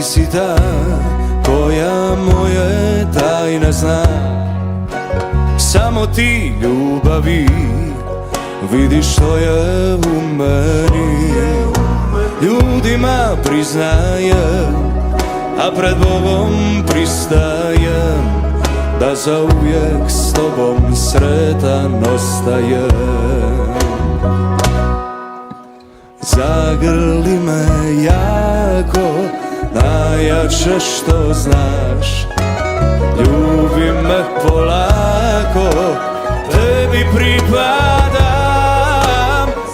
si ta koja moje tajne zna. Samo ti ljubavi vidiš što je u meni. Ljudima priznajem, a pred Bogom pristajem da zauvijek s tobom sretan ostajem. Zagrli me jako, najjače što znaš. Ljubi me polako, tebi pripadam.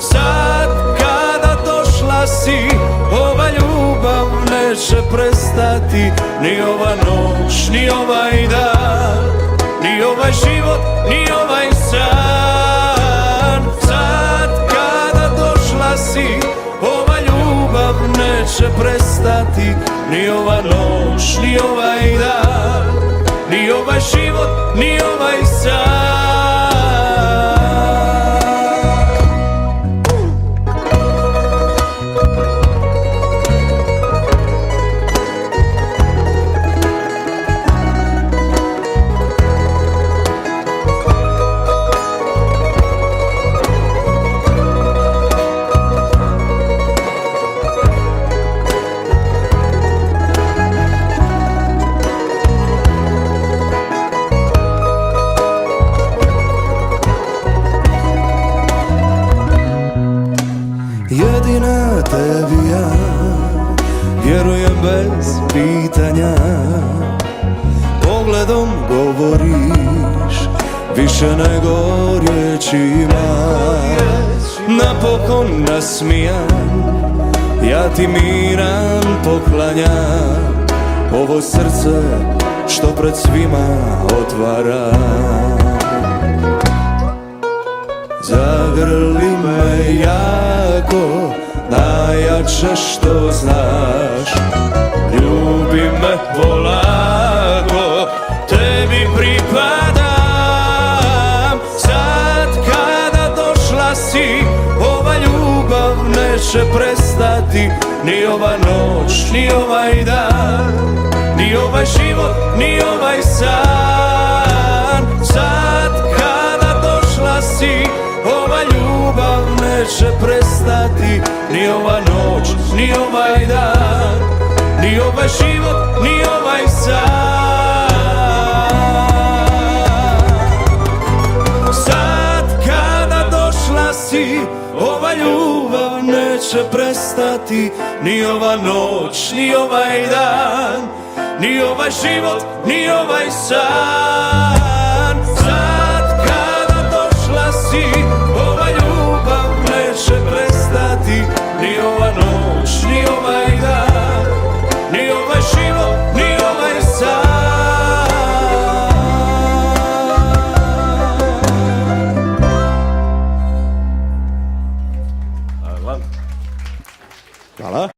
Sad kada došla si, ova ljubav neće prestati. Ni ova noć, ni ovaj dan, ni ovaj život, ni ovaj san. Sad kada došla si, ova ljubav neće prestati. Ni ova noć, ni ovaj dan, ni ovaj život, ni ovaj san. Jedina tebi ja vjerujem bez pitanja. Pogledom govoriš više nego riječima. Napokon nasmijan, ja ti miran poklanjam. Ovo srce što pred svima otvaram. Zagrli me jako, najjače što znaš. Ljubi me polako, tebi pripadam. Sad kada došla si, ova ljubav neće prestati. Ni ova noć, ni ovaj dan, ni ovaj život, ni ovaj san. Sad kada došla si, ova ljubav neće prestati. Ni ova noć, ni ovaj dan, ni ovaj život, ni ovaj san. Sad kada došla si, ova ljubav neće prestati. Ni ova noć, ni ovaj dan, ni ovaj život, ni ovaj san.